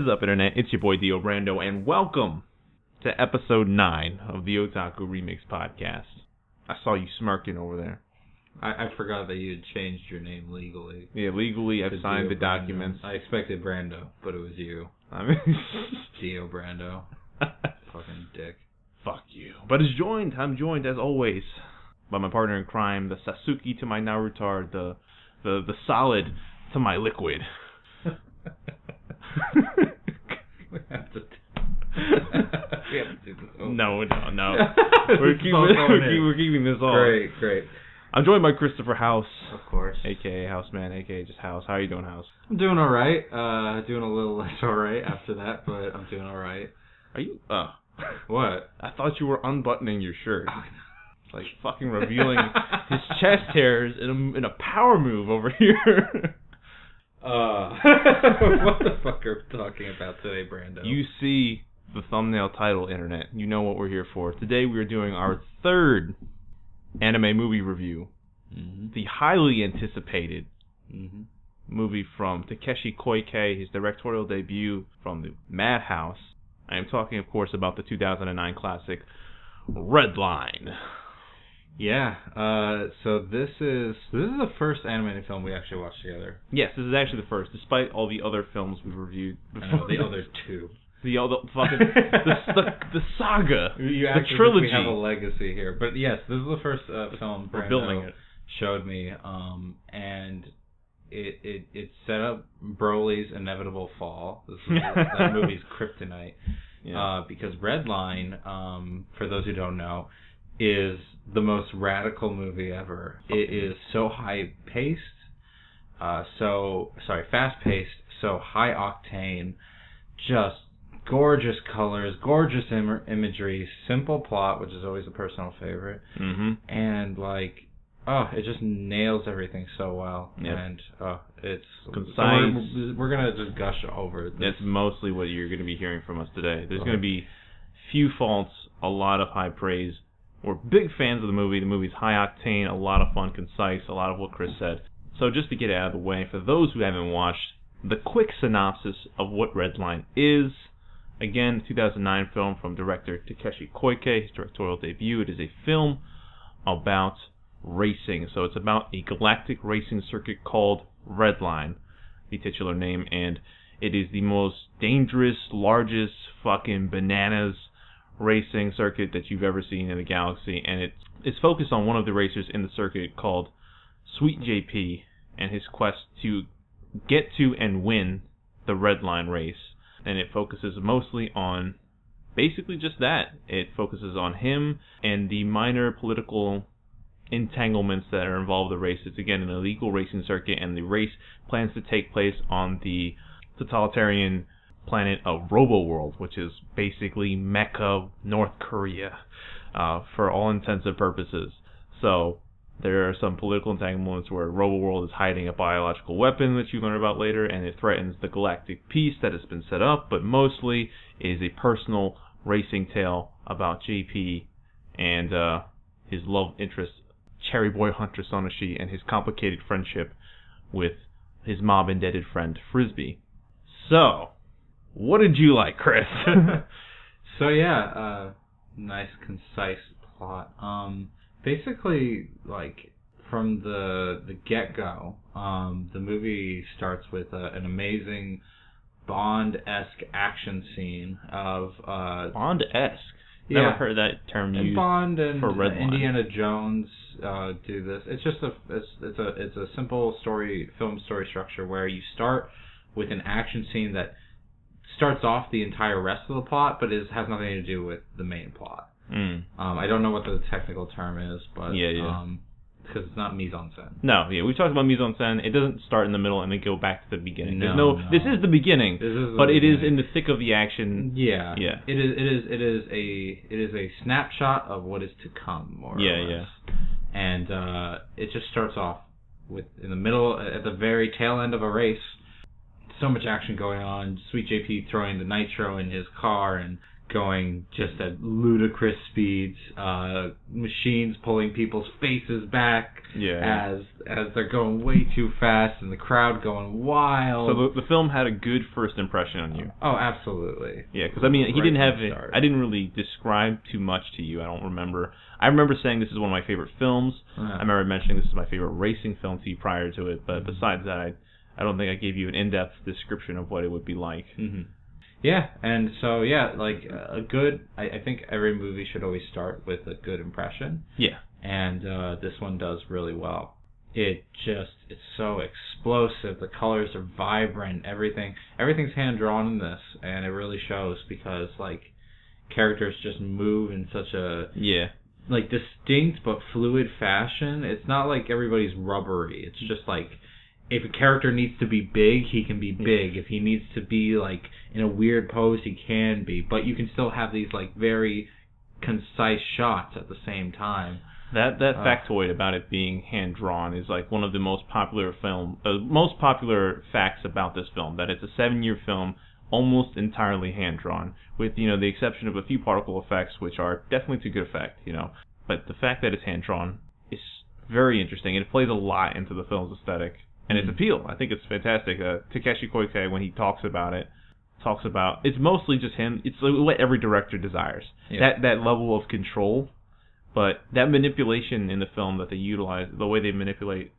is up, Internet? It's your boy, Brando, and welcome to episode 9 of the Otaku Remix Podcast. I saw you smirking over there. I forgot that you had changed your name legally. Yeah, legally, I've signed the documents. I expected Brando, but it was you. Dio Brando. Fucking dick. Fuck you. But I'm joined, as always, by my partner in crime, the Sasuke to my Naruto, the solid to my liquid. We have to do this over. No. We're keeping this on. Great. I'm joined by Christopher House. Of course. A.K.A. Houseman, A.K.A. just House. How are you doing, House? I'm doing alright. Doing a little less alright after that, but I'm doing alright. Are you? What? I thought you were unbuttoning your shirt. Like fucking revealing his chest hairs in a power move over here. What the fuck are we talking about today, Brando? You see the thumbnail title, Internet. You know what we're here for. Today we are doing our third anime movie review. Mm-hmm. The highly anticipated movie from Takeshi Koike, his directorial debut from the Madhouse. I am talking, of course, about the 2009 classic Redline. Yeah, so this is the first animated film we actually watched together. Yes, this is actually the first, despite all the other films we've reviewed before. The other two. The saga, you the trilogy. We have a legacy here, but yes, this is the first film Brando showed me, and it set up Broly's inevitable fall. That movie's kryptonite, because Redline, for those who don't know, is the most radical movie ever. It is so fast-paced, so high octane, just gorgeous colors, gorgeous imagery, simple plot, which is always a personal favorite, and it just nails everything so well. Yep. And it's concise. So we're gonna just gush over this. That's mostly what you're gonna be hearing from us today. There's gonna be few faults, a lot of high praise. We're big fans of the movie. The movie's high octane, a lot of fun, concise, a lot of what Chris said. So just to get it out of the way, for those who haven't watched, the quick synopsis of what Redline is. Again, 2009 film from director Takeshi Koike, his directorial debut. It is a film about racing. So it's about a galactic racing circuit called Redline, the titular name, and it is the most dangerous, largest fucking bananas racing circuit that you've ever seen in the galaxy, and it's focused on one of the racers in the circuit called Sweet JP and his quest to get to and win the Redline race. And it focuses mostly on basically just that. It focuses on him and the minor political entanglements that are involved in the race. It's again an illegal racing circuit, and the race plans to take place on the totalitarian planet of Robo-World, which is basically Mecca, North Korea, for all intents and purposes. So there are some political entanglements where Robo-World is hiding a biological weapon that you learn about later, and it threatens the galactic peace that has been set up, but mostly is a personal racing tale about JP and his love interest, Cherry Boy Hunter Sonoshi, and his complicated friendship with his mob-indebted friend Frisbee. So, what did you like, Chris? So nice, concise plot. Basically, from the get-go, the movie starts with an amazing Bond-esque action scene of Bond-esque? Never heard that term used. Bond and for Redline. Indiana Jones do this. It's just it's a simple film story structure where you start with an action scene that starts off the entire rest of the plot, but has nothing to do with the main plot. I don't know what the technical term is, but because it's not mise-en-scène. No, we talked about mise-en-scène. It doesn't start in the middle and then go back to the beginning. No. This is the beginning, but it is in the thick of the action. Yeah. It is a snapshot of what is to come, more or less. And it just starts off in the middle, at the very tail end of a race. So much action going on. Sweet JP throwing the nitro in his car and going just at ludicrous speeds, machines pulling people's faces back as they're going way too fast, and the crowd going wild. So the film had a good first impression on you. Oh, absolutely. Yeah, because I mean, he didn't have it. I didn't really describe too much to you. I don't remember. I remember saying this is one of my favorite films. I remember mentioning this is my favorite racing film to you prior to it. But besides that, I don't think I gave you an in-depth description of what it would be like. Mm-hmm. Yeah, and so, like, I think every movie should always start with a good impression. Yeah. And this one does really well. It's so explosive. The colors are vibrant. Everything's hand-drawn in this, and it really shows because, like, characters just move in such a... Yeah. Like, distinct but fluid fashion. It's not like everybody's rubbery. It's just, like... If a character needs to be big, he can be big. If he needs to be, like, in a weird pose, he can be. But you can still have these, like, very concise shots at the same time. That factoid about it being hand-drawn is, like, one of the most popular facts about this film, that it's a 7-year film, almost entirely hand-drawn, with, the exception of a few particle effects, which are definitely to good effect, But the fact that it's hand-drawn is very interesting, and it plays a lot into the film's aesthetic. And its appeal. I think it's fantastic. Takeshi Koike, when he talks about it's mostly just him. It's what every director desires. Yeah. That level of control, but that manipulation in the film that they utilize, the way they manipulate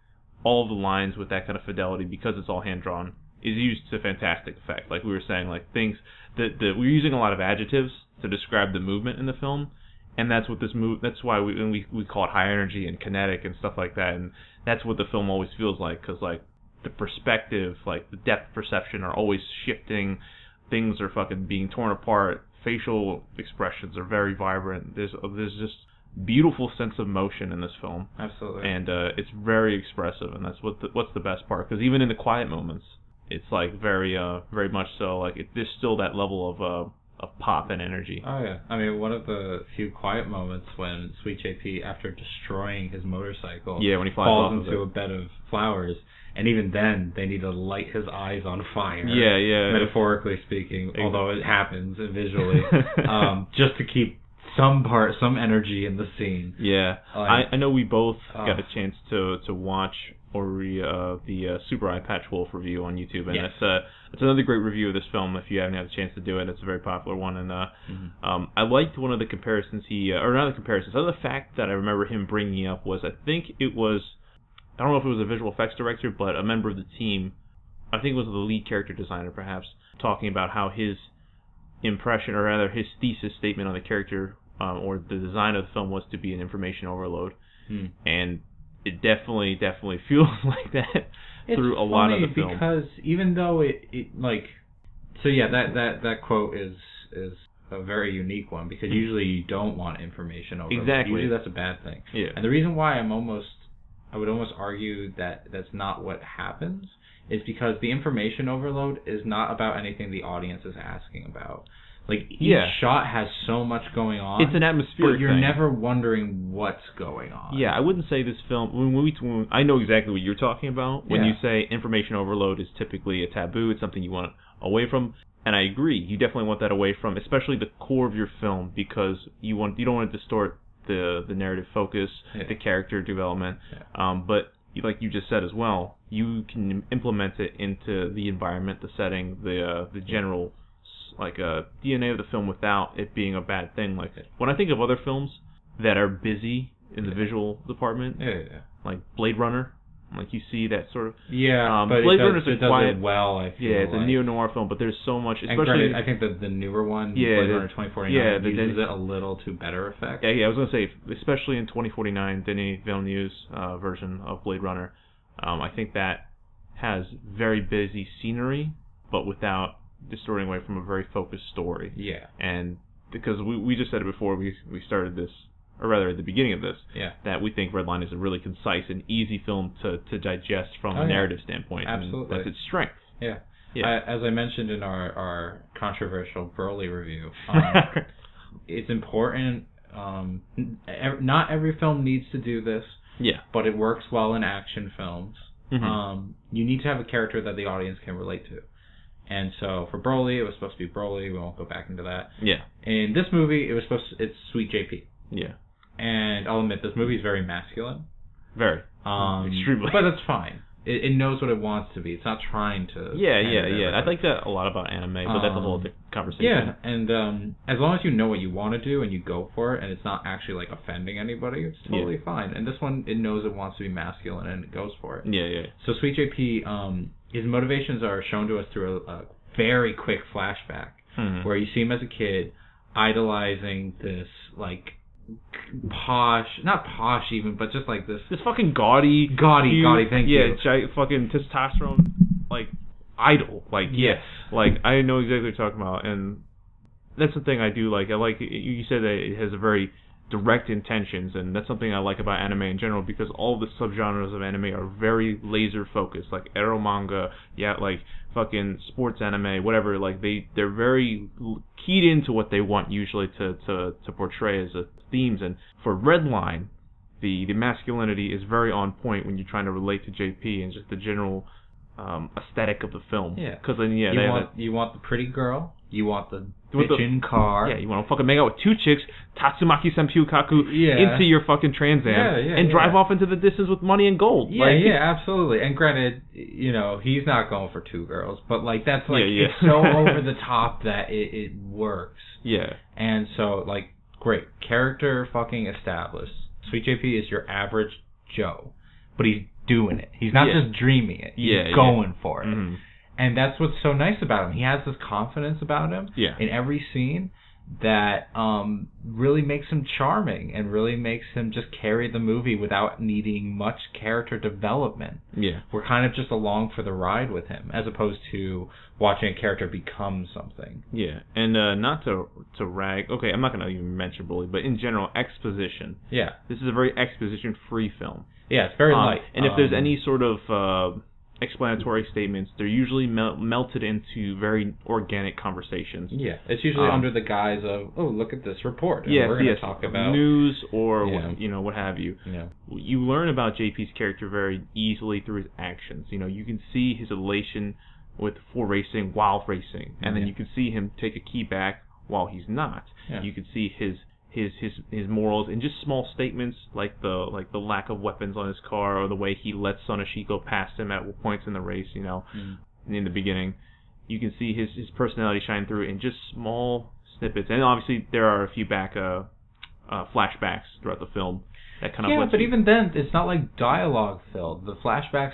all of the lines with that kind of fidelity, because it's all hand drawn, is used to fantastic effect. Like we were saying, like things that we're using a lot of adjectives to describe the movement in the film. And that's what that's why we call it high energy and kinetic and stuff like that. And that's what the film always feels like, because like the perspective, like the depth perception are always shifting. Things are fucking being torn apart. Facial expressions are very vibrant. There's just beautiful sense of motion in this film. Absolutely. And it's very expressive, and that's what's the best part. Because even in the quiet moments, it's like very much so. Like there's still that level of pop and energy. Oh yeah, I mean, one of the few quiet moments when Sweet JP, after destroying his motorcycle, when he falls into a bed of flowers, and even then they need to light his eyes on fire. Yeah. Metaphorically speaking, although it happens visually, just to keep some energy in the scene. Yeah, I know we both got a chance to watch the Super Eye Patch Wolf review on YouTube, and it's another great review of this film. If you haven't had a chance to do it, it's a very popular one. And I liked one of the comparisons other fact that I remember him bringing up was, I don't know if it was a visual effects director, but a member of the team, I think it was the lead character designer perhaps, talking about how his impression, or rather his thesis statement on the character or the design of the film was to be an information overload. And it definitely feels like that through a lot of the film. Because even though that quote is a very unique one, because usually you don't want information overload. Exactly. Usually that's a bad thing. Yeah. And the reason why I would almost argue that that's not what happens is because the information overload is not about anything the audience is asking about. Like, each shot has so much going on. It's an atmospheric but you're never wondering what's going on. Yeah, I wouldn't say this film... I know exactly what you're talking about. When you say information overload is typically a taboo, it's something you want away from. And I agree. You definitely want that away from, especially the core of your film, because you don't want to distort the narrative focus, the character development. Yeah. But like you just said as well, you can implement it into the environment, the setting, the general... like a DNA of the film without it being a bad thing. Like when I think of other films that are busy in the visual department, like Blade Runner, like you see that sort of but Blade Runner's it does it well. I feel it's a neo-noir film, but there's so much. Especially, I think that the newer one, Blade Runner 2049, uses it a little to better effect. Yeah, I was gonna say, especially in 2049, Denis Villeneuve's version of Blade Runner, I think that has very busy scenery, but without distorting away from a very focused story. Yeah. And because we just said it before we started this, or rather at the beginning of this, that we think Redline is a really concise and easy film to digest from a narrative standpoint. Absolutely. And that's its strength. Yeah. As I mentioned in our controversial Broly review, it's important. Not every film needs to do this. Yeah. But it works well in action films. Mm-hmm. You need to have a character that the audience can relate to. And so for Broly, it was supposed to be Broly. We won't go back into that. Yeah. In this movie, it's Sweet JP. Yeah. And I'll admit, this movie is very masculine. Very. Extremely. But that's fine. It knows what it wants to be. It's not trying to... Yeah. I like that a lot lot about anime, but that's a whole other conversation. Yeah, and as long as you know what you want to do and you go for it, and it's not actually like offending anybody, it's totally fine. And this one, it knows it wants to be masculine and it goes for it. Yeah. So Sweet JP, his motivations are shown to us through a very quick flashback where you see him as a kid idolizing this like posh, not posh even, but just like this fucking gaudy, thank you. Yeah, fucking testosterone like idol. Like yes, like I know exactly what you're talking about, and that's the thing I do like. I like you said that it has a very direct intentions, and that's something I like about anime in general, because all the subgenres of anime are very laser focused, like ero manga, like fucking sports anime, whatever. Like they're very keyed into what they want usually to portray as themes. And for Redline, the masculinity is very on point when you're trying to relate to JP and just the general aesthetic of the film. Yeah, because then you want the pretty girl, you want the bitchin' car. Yeah, you want to fucking make out with two chicks, Tatsumaki Senpyu Kaku, into your fucking Trans Am, and drive off into the distance with money and gold. Yeah, absolutely. And granted, he's not going for two girls, but like that's like it's so over the top that it works. Yeah. And so like great character fucking established. Sweet JP is your average Joe, but he's doing it. He's not just dreaming it. He's going for it. Mm-hmm. And that's what's so nice about him. He has this confidence about him in every scene that really makes him charming and really makes him just carry the movie without needing much character development. Yeah. We're kind of just along for the ride with him, as opposed to watching a character become something. Yeah. And not to rag... Okay, I'm not going to even mention Bully, but in general, exposition. Yeah. This is a very exposition-free film. Yeah, it's very light. And if there's any sort of... explanatory statements, they're usually melted into very organic conversations. Yeah, it's usually under the guise of, oh, look at this report, and we're going to talk about news or what have you. Yeah. You learn about JP's character very easily through his actions. You can see his elation for racing while racing, and then you can see him take a key back while he's not. Yeah. You can see his morals in just small statements like the lack of weapons on his car, or the way he lets Sonoshi go past him at points in the race, in the beginning. You can see his personality shine through in just small snippets. And obviously there are a few flashbacks throughout the film that kind of but even then it's not like dialogue filled. The flashbacks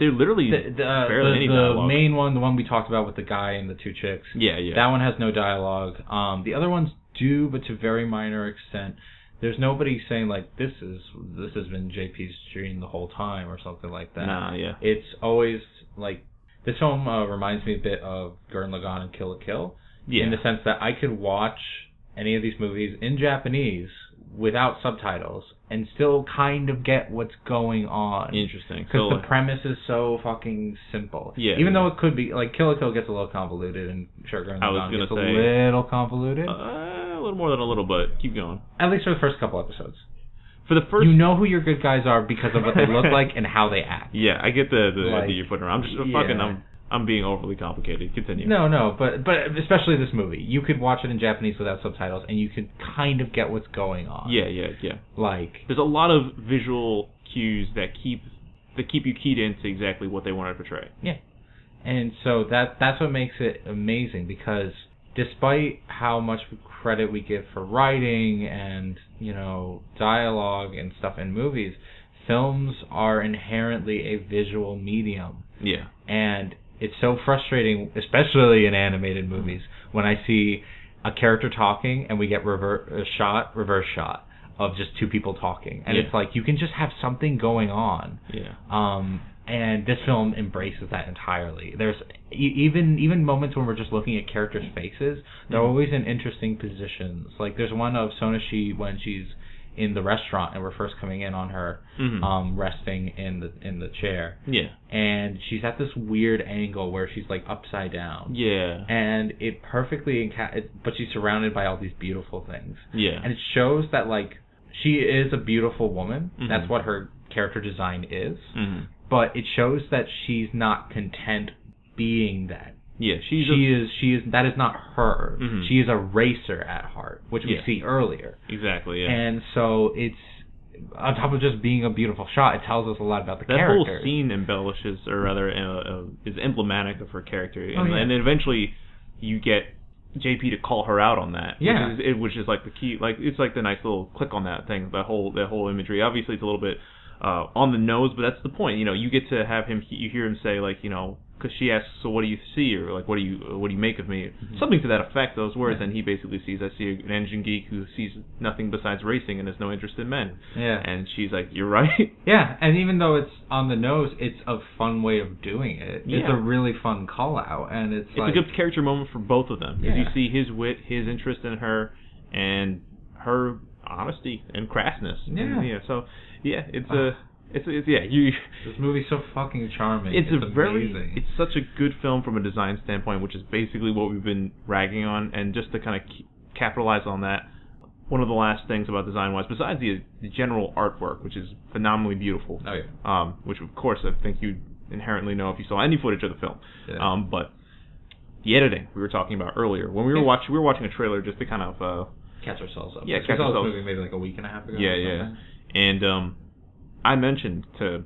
they're literally barely any dialogue. The main one, the one we talked about with the guy and the two chicks, that one has no dialogue. The other ones do, but to very minor extent. There's nobody saying like this has been JP's dream the whole time or something like that. Nah, yeah. It's always like this film reminds me a bit of Gurren Lagann and Kill la Kill, in the sense that I could watch any of these movies in Japanese without subtitles and still kind of get what's going on. Interesting. Because the premise is so fucking simple. Yeah. Even though it could be like Kill la Kill gets a little convoluted, and Gurren Lagann gets a little convoluted. A little more than a little, but keep going. At least for the first couple episodes. For the first, you know who your good guys are because of what they look like and how they act. Yeah, I get the idea you're putting around. I'm just I'm being overly complicated. Continue. No, but especially this movie, you could watch it in Japanese without subtitles, and you could kind of get what's going on. Yeah. Like there's a lot of visual cues that keep you keyed into exactly what they want to portray. Yeah, and so that's what makes it amazing, because despite how much credit we give for writing and dialogue and stuff in movies, films are inherently a visual medium. Yeah, and it's so frustrating, especially in animated movies, when I see a character talking and we get reverse shot of just two people talking, and it's like you can just have something going on. Yeah. And this film embraces that entirely. There's even moments when we're just looking at characters' faces. They're always in interesting positions. Like there's one of Sonoshi when she's in the restaurant and we're first coming in on her, resting in the chair. Yeah. And she's at this weird angle where she's like upside down. Yeah. And it perfectly but she's surrounded by all these beautiful things. Yeah. And it shows that like she is a beautiful woman. Mm-hmm. That's what her character design is. Mm-hmm. But it shows that she's not content being that. Yeah, that is not her. Mm-hmm. She is a racer at heart, which we see earlier. Exactly, yeah. And so it's, on top of just being a beautiful shot, it tells us a lot about the character. That whole scene embellishes, or rather, is emblematic of her character. And then eventually you get JP to call her out on that. Yeah. Which is like the key, like, it's like the nice little click on that thing, that whole imagery. Obviously it's a little bit on the nose, but that's the point. You know, you get to have him, you hear him say, like, you know, because she asks, so what do you see, or like, what do you make of me? Mm-hmm. Something to that effect, those words, and he basically sees, I see an engine geek who sees nothing besides racing and has no interest in men. Yeah. And she's like, you're right. Yeah, and even though it's on the nose, it's a fun way of doing it. Yeah. It's a really fun call out, and it's like, a good character moment for both of them, because you see his wit, his interest in her, and her honesty and crassness. Yeah. And, so it's this movie's so fucking charming. It's amazing. It's such a good film from a design standpoint, which is basically what we've been ragging on, and just to kind of capitalize on that, one of the last things about design-wise, besides the general artwork, which is phenomenally beautiful, which of course I think you'd inherently know if you saw any footage of the film, but the editing we were talking about earlier, when we were watching a trailer just to kind of catch ourselves up. Yeah, catch ourselves. Movie maybe like a week and a half ago. Yeah. And I mentioned to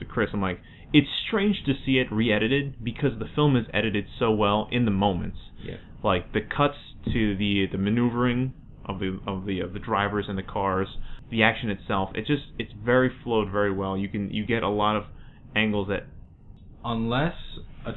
Chris, I'm like, it's strange to see it re-edited because the film is edited so well in the moments. Yeah. Like the cuts to the maneuvering of the drivers and the cars, the action itself, it's flowed very well. You get a lot of angles that, unless a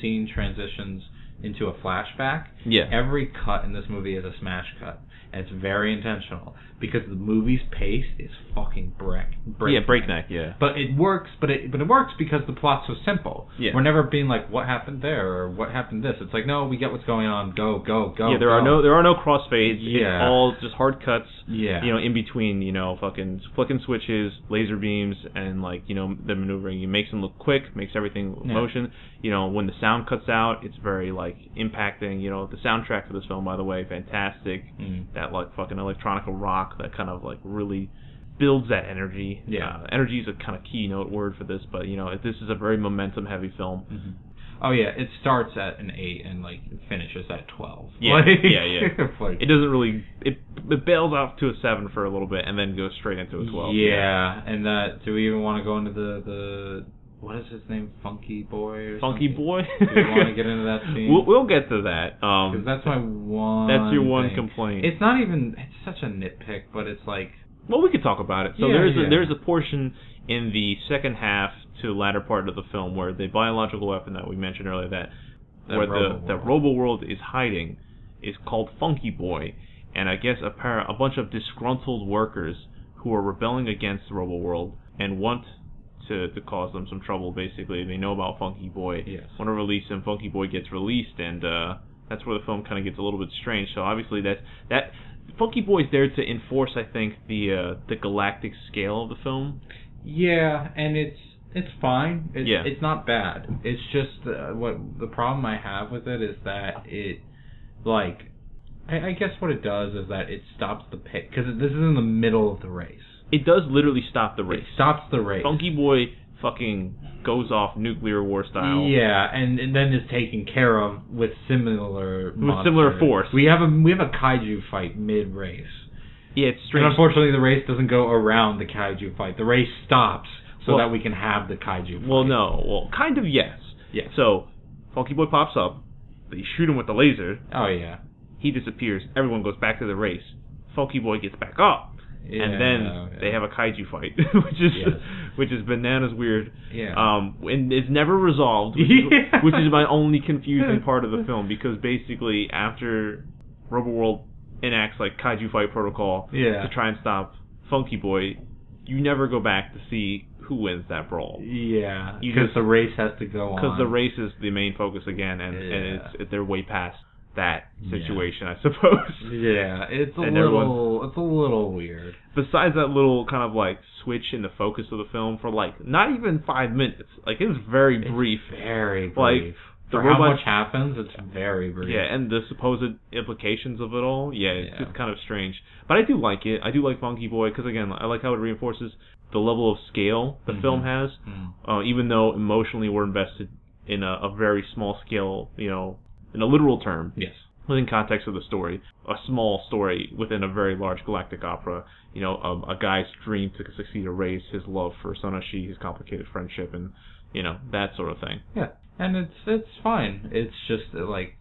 scene transitions into a flashback, every cut in this movie is a smash cut. And it's very intentional because the movie's pace is fucking breakneck. Yeah. But it works. But it works because the plot's so simple. Yeah. We're never being like, what happened there or what happened this. It's like, no, we get what's going on. Go. Yeah. There are no crossfades. Yeah. It's all just hard cuts. Yeah. You know, in between, you know, fucking flicking switches, laser beams, and like, you know, the maneuvering. It makes them look quick, makes everything motion. You know, when the sound cuts out, it's very like impacting. You know, the soundtrack for this film, by the way, fantastic. That like fucking electronic rock that kind of like really builds that energy. Yeah. Energy is a kind of keynote word for this, but you know, this is a very momentum heavy film. Mm-hmm. Oh yeah, it starts at an 8 and like finishes at 12. Yeah. It doesn't really it bails off to a 7 for a little bit and then goes straight into a 12. Yeah, and that, do we even want to go into the what is his name? Funky Boy or Funky something? Boy? Do we want to get into that scene? We'll get to that. Because that's my one That's your one thing. complaint. It's not even, it's such a nitpick, but it's like... Well, we could talk about it. So there's a portion in the second half to the latter part of the film where the biological weapon that we mentioned earlier, where the Robo World is hiding, is called Funky Boy. And I guess a bunch of disgruntled workers who are rebelling against the Robo World and want to cause them some trouble, basically. They know about Funky Boy. Yes. Want to release him. Funky Boy gets released, and that's where the film kind of gets a little bit strange. So obviously that Funky Boy's there to enforce, I think, the galactic scale of the film. Yeah, and it's fine. It's not bad. It's just what the problem I have with it is that it, like, I guess what it does is that it stops the pick, because this is in the middle of the race. It does literally stop the race. It stops the race. Funky Boy fucking goes off nuclear war style. Yeah, and then is taken care of with similar force. We have a kaiju fight mid race. Yeah, it's strange. And unfortunately, the race doesn't go around the kaiju fight. The race stops so that we can have the kaiju fight. Well, no. Well, kind of yes. Yeah. So, Funky Boy pops up. They shoot him with the laser. Oh yeah. He disappears. Everyone goes back to the race. Funky Boy gets back up. Yeah, and then they have a kaiju fight, which is bananas weird. Yeah. And it's never resolved, which is my only confusing part of the film, because basically after RoboWorld enacts like kaiju fight protocol to try and stop Funky Boy, you never go back to see who wins that brawl. Yeah. Because the race has to go on. Because the race is the main focus again, and they're way past that situation, I suppose. Yeah, it's a little weird. Besides that little kind of like switch in the focus of the film for like not even 5 minutes, like it was very brief. Very brief. Like for how much happens, it's very brief. Yeah, and the supposed implications of it all. It's kind of strange, but I do like it. I do like Funky Boy because again, I like how it reinforces the level of scale the film has. Even though emotionally we're invested in a very small scale, you know, in a literal term. Yes. Within context of the story, a small story within a very large galactic opera. You know, a guy's dream to succeed a race, his love for Sonoshi, his complicated friendship, and you know, that sort of thing. Yeah, and it's fine. It's just like,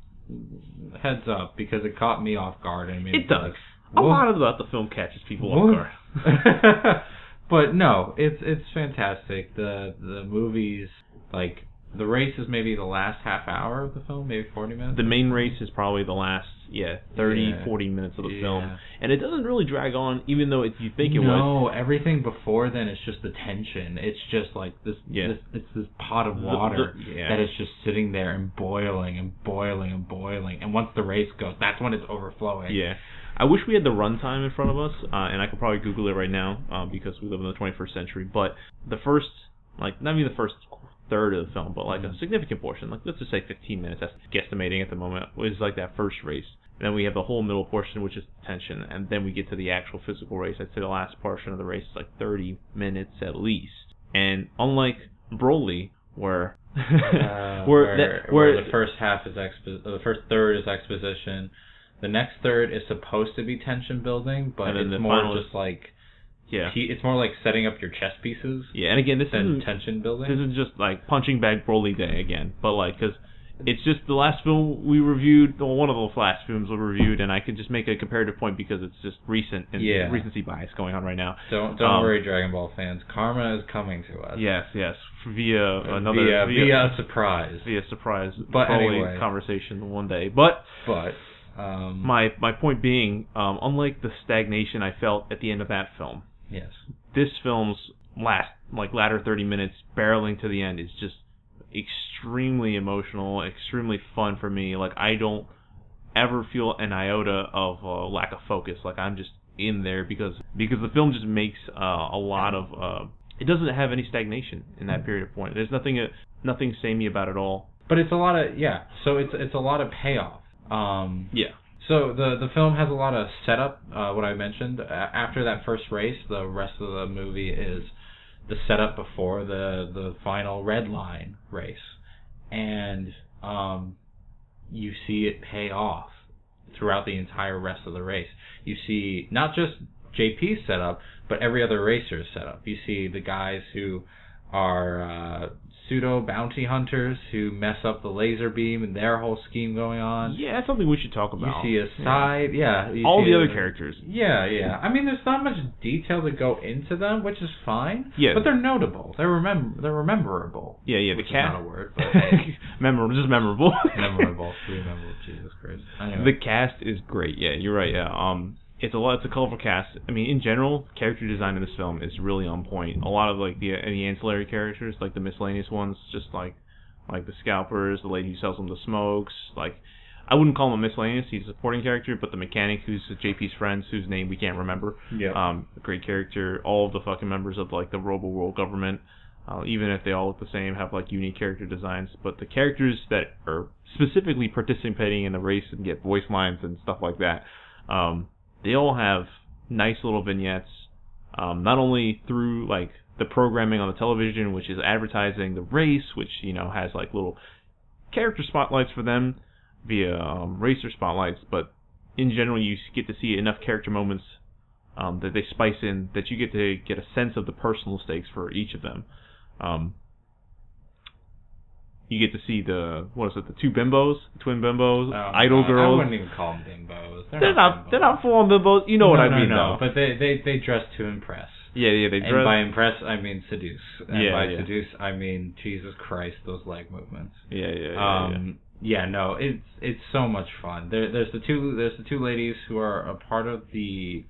heads up, because it caught me off guard. I mean, it does. Like, a lot about the film catches people off guard. But no, it's fantastic. The movies, like, the race is maybe the last half hour of the film, maybe 40 minutes. The main race is probably the last, 40 minutes of the film. And it doesn't really drag on, even though you think it would. No, everything before then is just the tension. It's just like this, it's this pot of water that is just sitting there and boiling and boiling and boiling. And once the race goes, that's when it's overflowing. Yeah. I wish we had the runtime in front of us, and I could probably Google it right now, because we live in the 21st century. But the first, like, not even the first third of the film, but like a significant portion, like let's just say 15 minutes, that's guesstimating at the moment, was like that first race. And then we have the whole middle portion, which is tension, and then we get to the actual physical race. I'd say the last portion of the race is like 30 minutes at least. And unlike Broly, where the first half is the first third is exposition, the next third is supposed to be tension building, but it's more just like. Yeah, it's more like setting up your chess pieces. Yeah, and again, this isn't tension building. This is just like punching bag Broly Day again, but like, because it's just the last film we reviewed, or one of the last films we reviewed, and I could just make a comparative point because it's just recent and recency bias going on right now. Don't worry, Dragon Ball fans. Karma is coming to us. Yes, via a surprise. Via surprise. But Broly anyway, conversation one day. My point being, unlike the stagnation I felt at the end of that film. Yes. This film's latter 30 minutes barreling to the end is just extremely emotional, extremely fun for me. Like, I don't ever feel an iota of lack of focus. Like, I'm just in there because the film just makes a lot of it doesn't have any stagnation in that period of point. There's nothing samey about it at all. But it's a lot of so it's a lot of payoff. So the film has a lot of setup, what I mentioned. After that first race, the rest of the movie is the setup before the final Redline race. And you see it pay off throughout the entire rest of the race. You see not just JP's setup, but every other racer's setup. You see the guys who are pseudo bounty hunters who mess up the laser beam and their whole scheme going on. Yeah, that's something we should talk about. You see a side, all the other characters. Yeah. I mean, there's not much detail to go into them, which is fine. Yeah. But they're notable. They're rememberable. Yeah. Which the cast. Is not a word, but memorable. Rememberable. Rememberable. Jesus Christ. Anyway. The cast is great. Yeah, you're right. Yeah. It's a colorful cast. I mean, in general, character design in this film is really on point. A lot of like any ancillary characters, like the miscellaneous ones, just like the scalpers, the lady who sells them the smokes. Like, I wouldn't call him a miscellaneous. He's a supporting character, but the mechanic who's JP's friends, whose name we can't remember. Yeah. A great character. All of the fucking members of like the Robo World government, even if they all look the same, have like unique character designs. But the characters that are specifically participating in the race and get voice lines and stuff like that. They all have nice little vignettes, not only through like the programming on the television, which is advertising the race, which has like little character spotlights for them via racer spotlights, but in general you get to see enough character moments that they spice in that you get to get a sense of the personal stakes for each of them. You get to see the twin bimbos, idol girls. I wouldn't even call them bimbos. They're not full-on bimbos. You know what I mean, though. But they dress to impress. Yeah, they dress. And by impress, I mean seduce. And by seduce, I mean Jesus Christ, those leg movements. Yeah. No, it's so much fun. There's the two ladies who are a part of the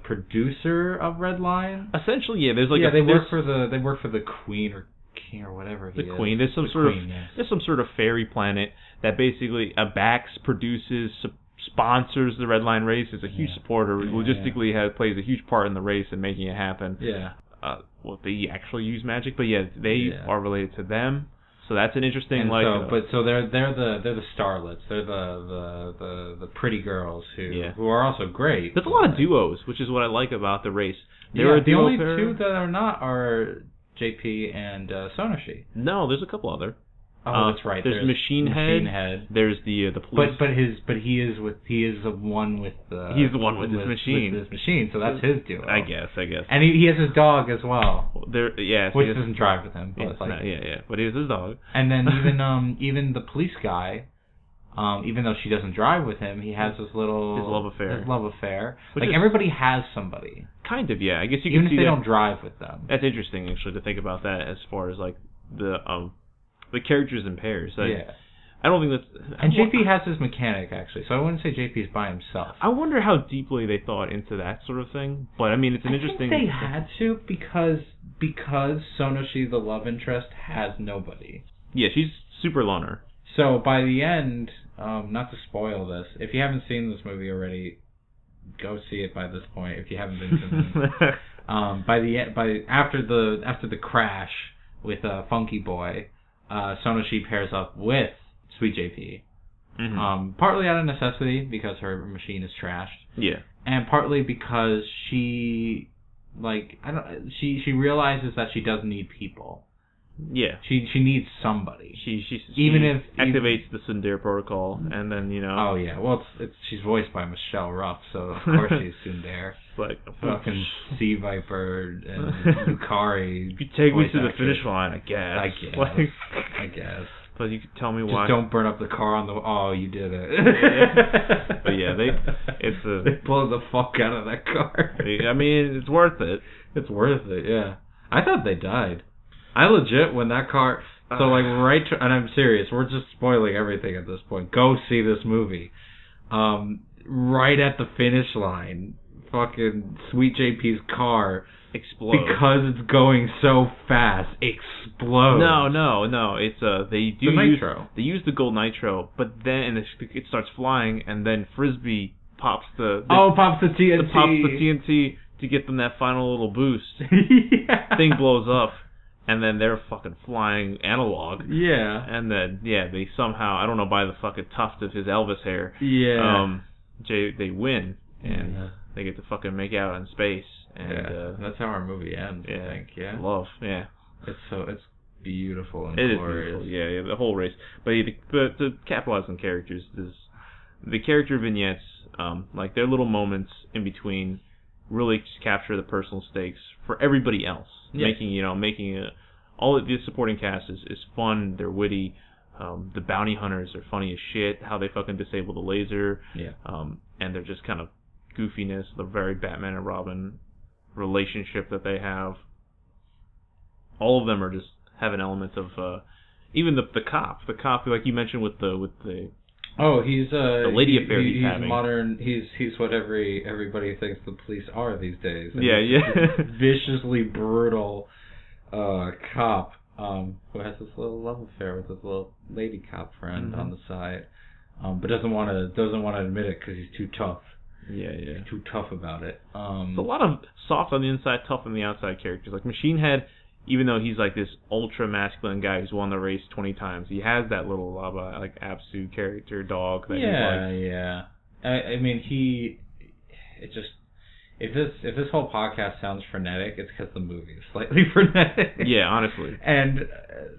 producer of Redline. Essentially, yeah. There's they work for the Queen or King or whatever he is. The Queen. There's some sort of fairy planet that basically Abax produces, sponsors the Redline race, is a huge supporter, logistically plays a huge part in the race and making it happen. Yeah. They actually use magic, but they are related to them. So that's an interesting so they're the starlets. They're the pretty girls who are also great. There's a lot of duos, which is what I like about the race. The only two that are not are JP and Sonoshi. No, there's a couple other. Oh, that's right. There's Machine Head. There's the police. But he is the one with the. He's the one with his machine. With his machine, so that's his duo. I guess. And he has his dog as well. Which doesn't drive with him. But but he has his dog. And then even the police guy, even though she doesn't drive with him, he has his love affair. Everybody has somebody. Kind of, yeah. I guess you even can see if they don't drive with them. That's interesting, actually, to think about that as far as like the characters in pairs. I don't think that's... And JP has his mechanic, actually, so I wouldn't say JP's by himself. I wonder how deeply they thought into that sort of thing, but I mean, it's an interesting... I think they had to, because Sonoshi, the love interest, has nobody. Yeah, she's super loner. So by the end, not to spoil this, if you haven't seen this movie already, go see it by this point, if you haven't been to the after the crash with Funky Boy, Sonoshi pairs up with Sweet JP. Mm-hmm. Partly out of necessity because her machine is trashed. Yeah. And partly because she realizes that she doesn't need people. Yeah. She needs somebody. She activates the Tsundere protocol, and then Oh yeah. Well, she's voiced by Michelle Ruff, so of course she's Tsundere. Like fucking Sea Viper and Yukari. You could take me to the finish line, I guess. I guess. But you could tell me why. Just don't burn up the car on the. Oh, you did it. But yeah, they blow the fuck out of that car. I mean, it's worth it. It's worth it. Yeah. I thought they died. I legit, when that car... So, and I'm serious, we're just spoiling everything at this point. Go see this movie. Right at the finish line, fucking Sweet JP's car explodes. Because it's going so fast, explodes. No. It's, they do the nitro. They use the gold nitro, but then it starts flying, and then Frisbee pops pops the TNT. Pops the TNT to get them that final little boost. Yeah. Thing blows up. And then they're fucking flying analog. Yeah. And then, they somehow, I don't know, by the fucking tuft of his Elvis hair. Yeah. They win. And they get to fucking make out in space. And that's how our movie ends, I think. Yeah. Love, yeah. It's beautiful and glorious. It is beautiful, yeah, the whole race. But to capitalize on characters, the character vignettes, like their little moments in between, really just capture the personal stakes for everybody else. Yes. Making all of the supporting cast is fun. They're witty. The bounty hunters are funny as shit. How they fucking disable the laser. Yeah. And they're just kind of goofiness. The very Batman and Robin relationship that they have. All of them are just having elements of even the cop. The cop, like you mentioned with the. Oh, he's the lady affair he's having. Modern. He's what everybody thinks the police are these days. And yeah. Viciously brutal cop who has this little love affair with his little lady cop friend on the side, but doesn't want to admit it because he's too tough. Yeah. He's too tough about it. There's a lot of soft on the inside, tough on the outside characters. Like Machine Head, even though he's like this ultra masculine guy who's won the race 20 times, he has that little like Apsu character dog that he's like. Yeah. I mean, if this whole podcast sounds frenetic, it's because the movie is slightly frenetic. Yeah, honestly. And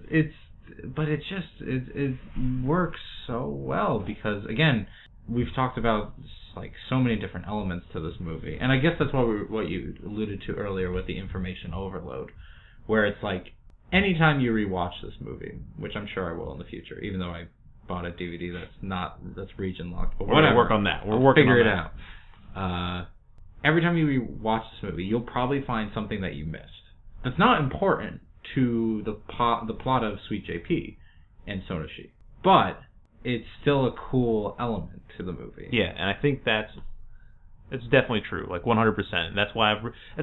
it works so well because, again, we've talked about like so many different elements to this movie, and I guess that's what you alluded to earlier with the information overload. Where it's like, anytime you rewatch this movie, which I'm sure I will in the future, even though I bought a DVD that's region locked, but whatever. We're going to work on that. We'll figure it out. Every time you rewatch this movie, you'll probably find something that you missed. That's not important to the plot of Sweet JP and Sonoshi, but it's still a cool element to the movie. Yeah, and I think it's definitely true, like 100%. That's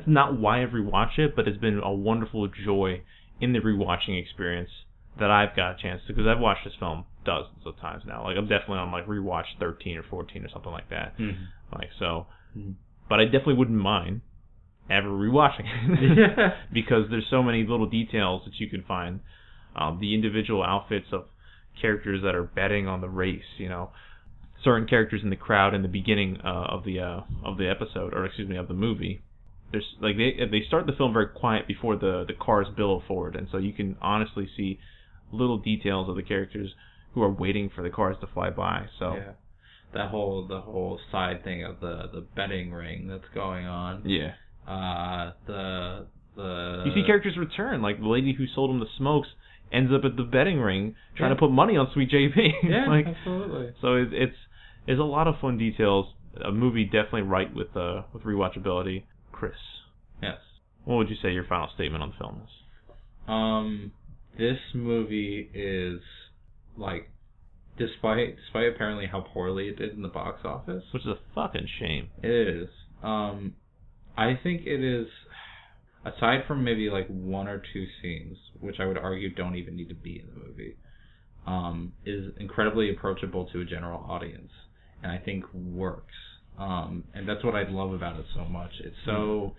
not why I've rewatched it, but it's been a wonderful joy in the rewatching experience that I've got a chance to, because I've watched this film dozens of times now. Like I'm definitely on like rewatch 13 or 14 or something like that. Mm-hmm. Like so, but I definitely wouldn't mind ever rewatching it because there's so many little details that you can find. The individual outfits of characters that are betting on the race, certain characters in the crowd in the beginning of the episode, or excuse me, of the movie, there's like they start the film very quiet before the cars billow forward, and so you can honestly see little details of the characters who are waiting for the cars to fly by. So yeah, the whole side thing of the betting ring that's going on. Yeah. The you see characters return, like the lady who sold him the smokes ends up at the betting ring trying to put money on Sweet JP. Yeah, like, absolutely. So it's a lot of fun details. A movie definitely right with rewatchability. Chris. Yes. What would you say your final statement on the film is? This movie is like, despite apparently how poorly it did in the box office, which is a fucking shame. It is. I think it is, aside from maybe like one or two scenes, which I would argue don't even need to be in the movie, is incredibly approachable to a general audience, and I think works. And that's what I love about it so much. It's so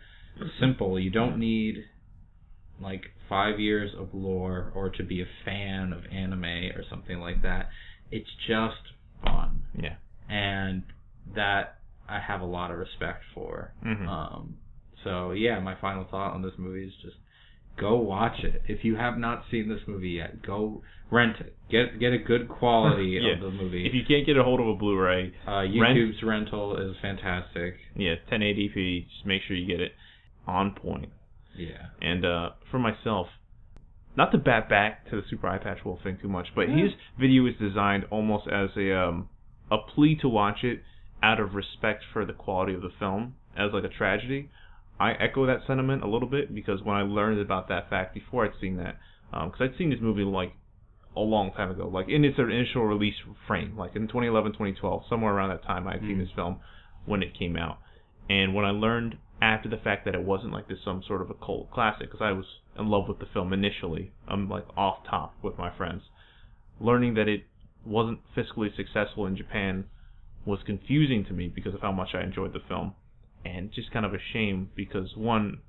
simple. You don't need like 5 years of lore or to be a fan of anime or something like that. It's just fun. Yeah. And that I have a lot of respect for. Mm-hmm. So yeah, my final thought on this movie is just go watch it. If you have not seen this movie yet, go rent it. Get a good quality of the movie. If you can't get a hold of a Blu-ray, YouTube's rental is fantastic. Yeah, 1080p. Just make sure you get it on point. Yeah. And for myself, not to bat back to the Super Eye Patch Wolf thing too much, but his video is designed almost as a plea to watch it out of respect for the quality of the film, as like a tragedy. I echo that sentiment a little bit, because when I learned about that fact before I'd seen that, because I'd seen this movie like a long time ago, like in its initial release frame, like in 2011, 2012, somewhere around that time I'd seen this film when it came out. And when I learned after the fact that it wasn't like this some sort of a cult classic, because I was in love with the film initially, I'm like off top with my friends, learning that it wasn't fiscally successful in Japan was confusing to me because of how much I enjoyed the film. And just kind of a shame because, one,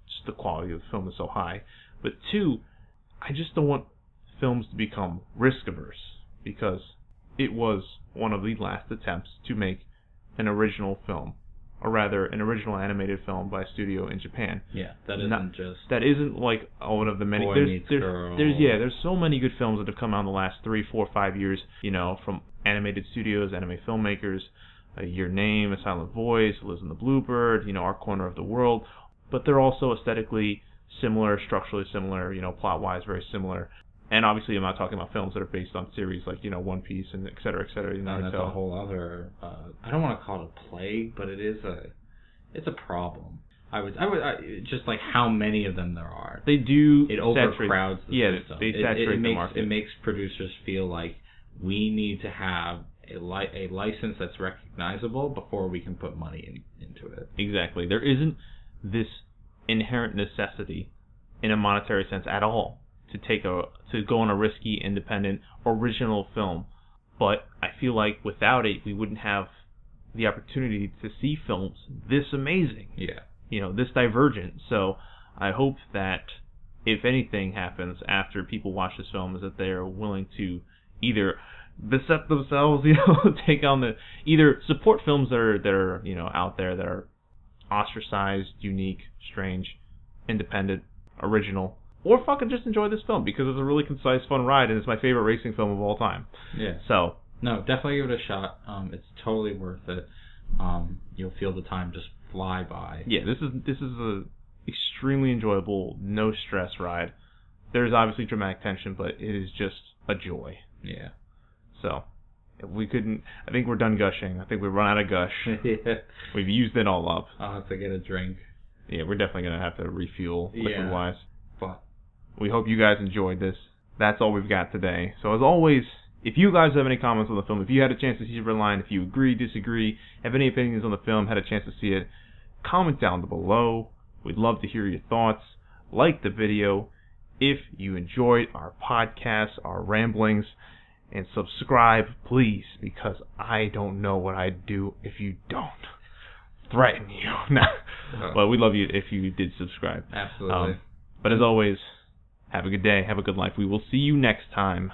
just the quality of the film is so high, but two, I just don't want films to become risk averse, because it was one of the last attempts to make an original film, or rather an original animated film by a studio in Japan. Yeah, that isn't like one of the many. Boy Meets Girl. There's so many good films that have come out in the last 3, 4, 5 years, from animated studios, anime filmmakers. Your Name, A Silent Voice, Liz and the Bluebird, Our Corner of the World, but they're also aesthetically similar, structurally similar, plot-wise very similar. And obviously I'm not talking about films that are based on series like, One Piece and et cetera, et cetera. And that's a whole other, I don't want to call it a plague, but it's a problem. I would just like how many of them there are. They do. It overcrowds the system. They saturate the market. It makes producers feel like we need to have a license that's recognizable before we can put money into it. Exactly. There isn't this inherent necessity in a monetary sense at all to go on a risky, independent, original film. But I feel like without it, we wouldn't have the opportunity to see films this amazing. Yeah. This divergent. So I hope that if anything happens after people watch this film, is that they are willing to either beset themselves, take on either support films that are out there that are ostracized, unique, strange, independent, original, or fucking just enjoy this film because it's a really concise, fun ride, and it's my favorite racing film of all time. Yeah. So no, definitely give it a shot. It's totally worth it. You'll feel the time just fly by. Yeah, this is a extremely enjoyable, no stress ride. There's obviously dramatic tension, but it is just a joy. Yeah. So, if we couldn't, I think we're done gushing. I think we've run out of gush. Yeah. We've used it all up. I'll have to get a drink. Yeah, we're definitely going to have to refuel liquid-wise. But we hope you guys enjoyed this. That's all we've got today. So, as always, if you guys have any comments on the film, if you had a chance to see Redline, if you agree, disagree, have any opinions on the film, had a chance to see it, comment down below. We'd love to hear your thoughts. Like the video if you enjoyed our podcast, our ramblings. And subscribe, please, because I don't know what I'd do if you don't. Threaten you. But we'd love you if you did subscribe. Absolutely. But as always, have a good day, have a good life. We will see you next time.